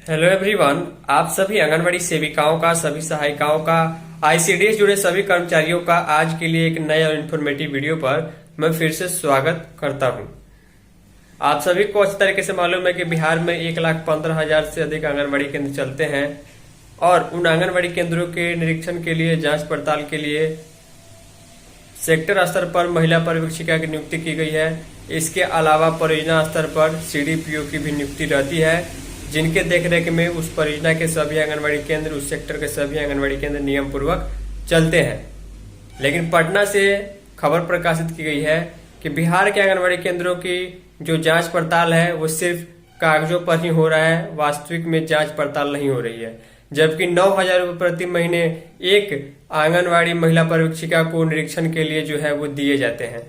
Hello everyone, आप सभी आंगनबाड़ी सेविकाओं का, सभी सहायिकाओं का, आईसीडीएस जुड़े सभी कर्मचारियों का आज के लिए एक नए और इन्फॉर्मेटिव वीडियो पर मैं फिर से स्वागत करता हूं। आप सभी को अच्छी तरीके से मालूम है कि बिहार में 1,15,000 से अधिक आंगनबाड़ी केंद्र चलते हैं और उन आंगनबाड़ी केंद्रों के निरीक्षण के लिए, जांच पड़ताल के लिए सेक्टर स्तर पर महिला पर्यवेक्षिका की नियुक्ति की गई है। इसके अलावा परियोजना स्तर पर सीडीपीओ की भी नियुक्ति रहती है, जिनके देखरेख में उस परियोजना के सभी आंगनबाड़ी केंद्र, उस सेक्टर के सभी आंगनबाड़ी केंद्र नियम पूर्वक चलते हैं। लेकिन पटना से खबर प्रकाशित की गई है कि बिहार के आंगनबाड़ी केंद्रों की जो जांच पड़ताल है वो सिर्फ कागजों पर ही हो रहा है, वास्तविक में जांच पड़ताल नहीं हो रही है। जबकि 9,000 रुपये प्रति महीने एक आंगनबाड़ी महिला पर्यवेक्षिका को निरीक्षण के लिए जो है वो दिए जाते हैं।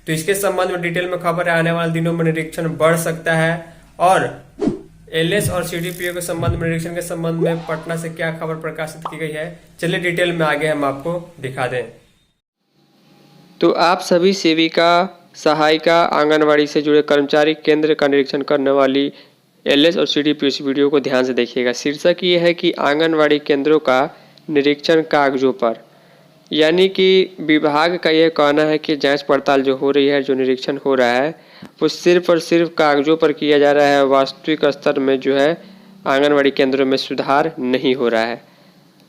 तो इसके संबंध में डिटेल में खबर है, आने वाले दिनों में निरीक्षण बढ़ सकता है। और एलएस और सीडीपीओ के संबंध में, निरीक्षण के संबंध में पटना से क्या खबर प्रकाशित की गई है, चलिए डिटेल में आगे हम आपको दिखा दें। तो आप सभी सेविका, सहायिका, आंगनवाड़ी से जुड़े कर्मचारी केंद्र का निरीक्षण करने वाली एलएस और सीडीपीओ इस वीडियो को ध्यान से देखिएगा। शीर्षक ये है कि आंगनवाड़ी केंद्रों का निरीक्षण कागजों पर, यानी कि विभाग का यह कहना है कि जांच पड़ताल जो हो रही है, जो निरीक्षण हो रहा है, वो सिर्फ और सिर्फ कागजों पर किया जा रहा है। वास्तविक स्तर में जो है आंगनवाड़ी केंद्रों में सुधार नहीं हो रहा है।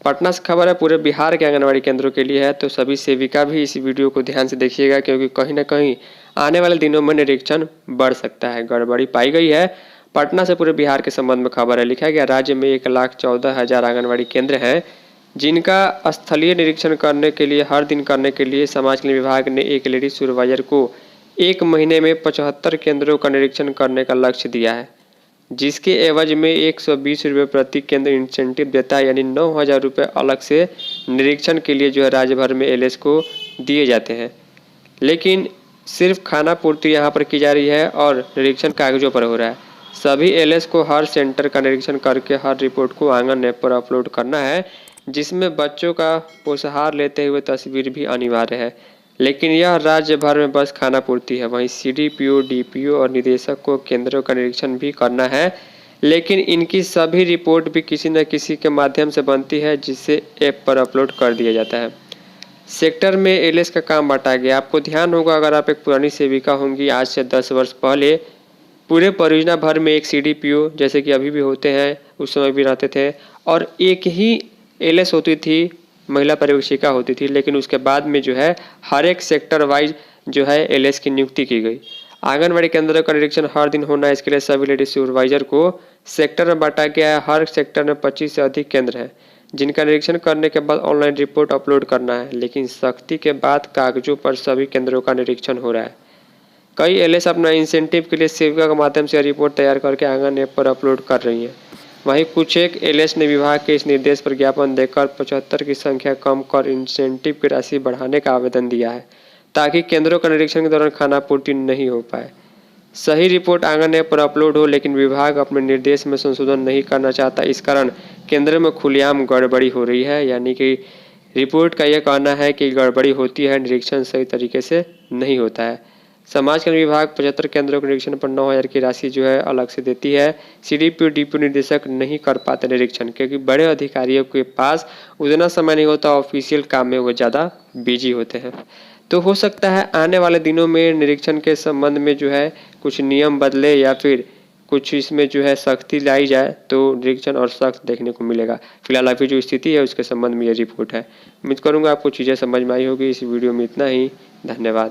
पटना से खबर है, पूरे बिहार के आंगनवाड़ी केंद्रों के लिए है, तो सभी सेविका भी इस वीडियो को ध्यान से देखिएगा, क्योंकि कहीं ना कहीं आने वाले दिनों में निरीक्षण बढ़ सकता है। गड़बड़ी पाई गई है। पटना से पूरे बिहार के संबंध में खबर है, लिखा गया राज्य में 1,14,000 आंगनवाड़ी केंद्र हैं, जिनका स्थलीय निरीक्षण करने के लिए, हर दिन करने के लिए समाज कल्याण विभाग ने एक लेडी सुपरवाइजर को 1 महीने में 75 केंद्रों का निरीक्षण करने का लक्ष्य दिया है, जिसके एवज में 120 रुपये प्रति केंद्र इंसेंटिव देता है। यानी 9,000 रुपये अलग से निरीक्षण के लिए जो है राज्य भर में एलएस को दिए जाते हैं। लेकिन सिर्फ खाना पूर्ति यहाँ पर की जा रही है और निरीक्षण कागजों पर हो रहा है। सभी एलएस को हर सेंटर का निरीक्षण करके हर रिपोर्ट को आंगन ऐप पर अपलोड करना है, जिसमें बच्चों का पोषाहार लेते हुए तस्वीर भी अनिवार्य है। लेकिन यह राज्य भर में बस खाना पूर्ति है। वहीं सीडीपीओ, डीपीओ और निदेशक को केंद्रों का निरीक्षण भी करना है, लेकिन इनकी सभी रिपोर्ट भी किसी न किसी के माध्यम से बनती है, जिससे ऐप पर अपलोड कर दिया जाता है। सेक्टर में एलएस का काम बांटा गया। आपको ध्यान होगा, अगर आप एक पुरानी सेविका होंगी, आज से 10 वर्ष पहले पूरे परियोजना भर में एक सीडीपीओ, जैसे कि अभी भी होते हैं, उस समय भी रहते थे, और एक ही एलएस होती थी, महिला पर्यवेक्षिका होती थी। लेकिन उसके बाद में जो है हर एक सेक्टर वाइज जो है एलएस की नियुक्ति की गई। आंगनबाड़ी केंद्रों का निरीक्षण हर दिन होना है, इसके लिए सभी लेडी सुपरवाइजर को सेक्टर में बांटा गया है। हर सेक्टर में 25 से अधिक केंद्र हैं, जिनका निरीक्षण करने के बाद ऑनलाइन रिपोर्ट अपलोड करना है। लेकिन सख्ती के बाद कागजों पर सभी केंद्रों का निरीक्षण हो रहा है। कई एलएस अपना इंसेंटिव के लिए सेविका के माध्यम से रिपोर्ट तैयार करके आंगन ऐप पर अपलोड कर रही है। वहीं कुछ एक एलएस ने विभाग के इस निर्देश पर ज्ञापन देकर 75 की संख्या कम कर इंसेंटिव की राशि बढ़ाने का आवेदन दिया है, ताकि केंद्रों का निरीक्षण के दौरान खाना पूर्ति नहीं हो पाए। सही रिपोर्ट आंगन ऐप पर अपलोड हो, लेकिन विभाग अपने निर्देश में संशोधन नहीं करना चाहता। इस कारण केंद्र में खुलेआम गड़बड़ी हो रही है। यानी कि रिपोर्ट का यह कहना है कि गड़बड़ी होती है, निरीक्षण सही तरीके से नहीं होता है। समाज कल्याण विभाग 75 केंद्रों के निरीक्षण पर 9,000 की राशि जो है अलग से देती है। सीडीपीओ, डीपीओ निदेशक नहीं कर पाते निरीक्षण, क्योंकि बड़े अधिकारियों के पास उतना समय नहीं होता, ऑफिशियल काम में वो ज़्यादा बिजी होते हैं। तो हो सकता है आने वाले दिनों में निरीक्षण के संबंध में जो है कुछ नियम बदले, या फिर कुछ इसमें जो है सख्ती लाई जाए, तो निरीक्षण और सख्त देखने को मिलेगा। फिलहाल अभी जो स्थिति है उसके संबंध में ये रिपोर्ट है। उम्मीद करूँगा आपको चीज़ें समझ में आई होगी। इस वीडियो में इतना ही। धन्यवाद।